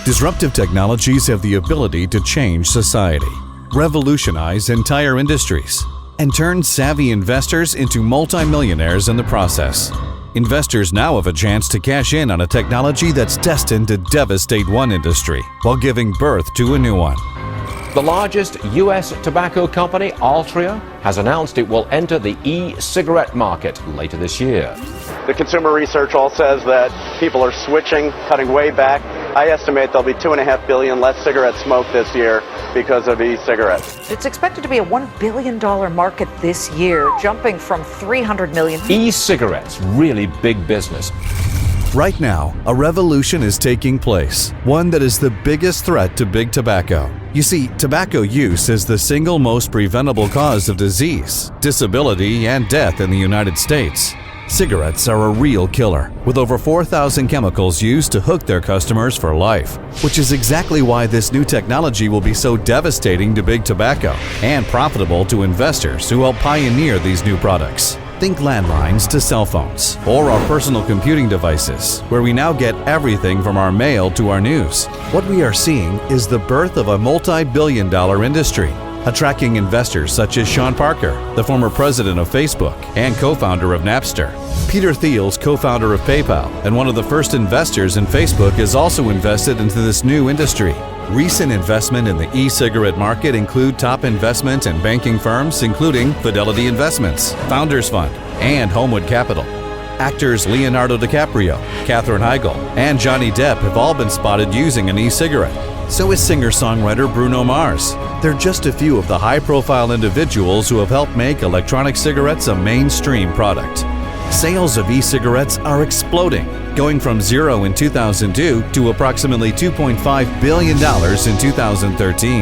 Disruptive technologies have the ability to change society, revolutionize entire industries, and turn savvy investors into multimillionaires in the process. Investors now have a chance to cash in on a technology that's destined to devastate one industry while giving birth to a new one. The largest U.S. tobacco company, Altria, has announced it will enter the e-cigarette market later this year. The consumer research all says that people are switching, cutting way back. I estimate there'll be 2.5 billion less cigarettes smoked this year because of e-cigarettes. It's expected to be a $1 billion market this year, jumping from $300 million. E-cigarettes, really big business. Right now, a revolution is taking place, one that is the biggest threat to big tobacco. You see, tobacco use is the single most preventable cause of disease, disability, and death in the United States. Cigarettes are a real killer, with over 4,000 chemicals used to hook their customers for life, which is exactly why this new technology will be so devastating to big tobacco and profitable to investors who help pioneer these new products. Think landlines to cell phones, or our personal computing devices, where we now get everything from our mail to our news. What we are seeing is the birth of a multi-billion-dollar industry, attracting investors such as Sean Parker, the former president of Facebook and co-founder of Napster. Peter Thiel's co-founder of PayPal and one of the first investors in Facebook is also invested into this new industry. Recent investment in the e-cigarette market include top investment and banking firms including Fidelity Investments, Founders Fund, and Homewood Capital. Actors Leonardo DiCaprio, Katherine Heigl, and Johnny Depp have all been spotted using an e-cigarette. So is singer-songwriter Bruno Mars. They're just a few of the high-profile individuals who have helped make electronic cigarettes a mainstream product. Sales of e-cigarettes are exploding, going from zero in 2002 to approximately $2.5 billion in 2013.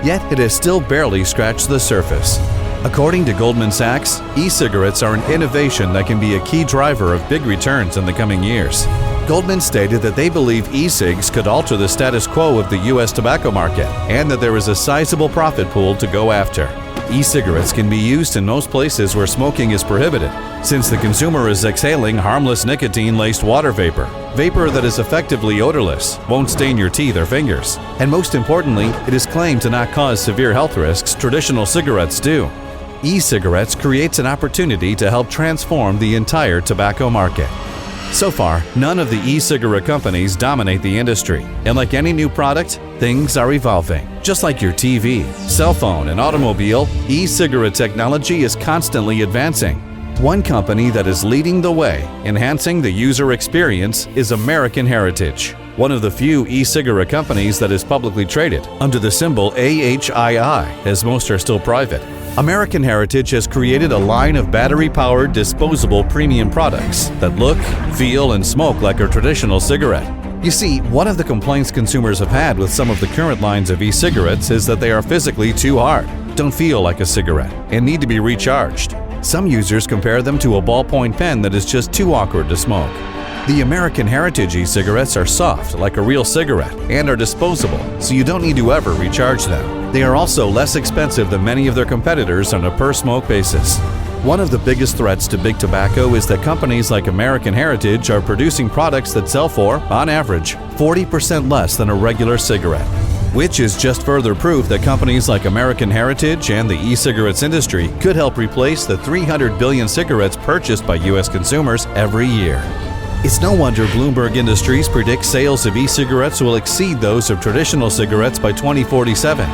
Yet it has still barely scratched the surface. According to Goldman Sachs, e-cigarettes are an innovation that can be a key driver of big returns in the coming years. Goldman stated that they believe e-cigs could alter the status quo of the U.S. tobacco market and that there is a sizable profit pool to go after. E-cigarettes can be used in most places where smoking is prohibited, since the consumer is exhaling harmless nicotine-laced water vapor that is effectively odorless, won't stain your teeth or fingers, and most importantly, it is claimed to not cause severe health risks traditional cigarettes do. E-cigarettes creates an opportunity to help transform the entire tobacco market. So far, none of the e-cigarette companies dominate the industry, and like any new product, things are evolving. Just like your TV, cell phone, and automobile, e-cigarette technology is constantly advancing. One company that is leading the way, enhancing the user experience, is American Heritage, one of the few e-cigarette companies that is publicly traded under the symbol AHII, as most are still private. American Heritage has created a line of battery-powered disposable premium products that look, feel, and smoke like a traditional cigarette. You see, one of the complaints consumers have had with some of the current lines of e-cigarettes is that they are physically too hard, don't feel like a cigarette, and need to be recharged. Some users compare them to a ballpoint pen that is just too awkward to smoke. The American Heritage e-cigarettes are soft like a real cigarette and are disposable, so you don't need to ever recharge them. They are also less expensive than many of their competitors on a per-smoke basis. One of the biggest threats to big tobacco is that companies like American Heritage are producing products that sell for, on average, 40% less than a regular cigarette. Which is just further proof that companies like American Heritage and the e-cigarettes industry could help replace the 300 billion cigarettes purchased by U.S. consumers every year. It's no wonder Bloomberg Industries predicts sales of e-cigarettes will exceed those of traditional cigarettes by 2047.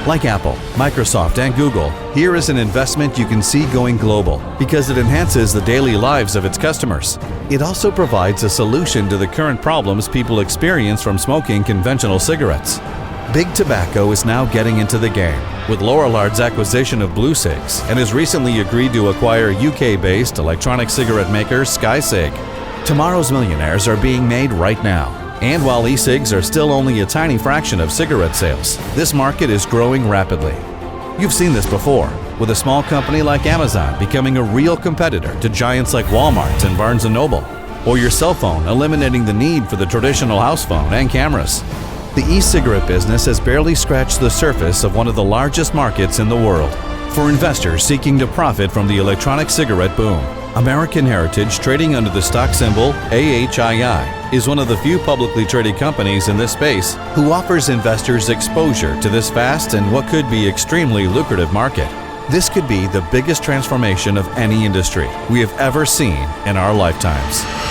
Like Apple, Microsoft, and Google, here is an investment you can see going global because it enhances the daily lives of its customers. It also provides a solution to the current problems people experience from smoking conventional cigarettes. Big Tobacco is now getting into the game, with Lorelard's acquisition of Blue Cigs and has recently agreed to acquire UK-based electronic cigarette maker SkyCig. Tomorrow's millionaires are being made right now. And while e-cigs are still only a tiny fraction of cigarette sales, this market is growing rapidly. You've seen this before, with a small company like Amazon becoming a real competitor to giants like Walmart and Barnes & Noble, or your cell phone eliminating the need for the traditional house phone and cameras. The e-cigarette business has barely scratched the surface of one of the largest markets in the world. For investors seeking to profit from the electronic cigarette boom, American Heritage, trading under the stock symbol AHII, is one of the few publicly traded companies in this space who offers investors exposure to this vast and what could be extremely lucrative market. This could be the biggest transformation of any industry we have ever seen in our lifetimes.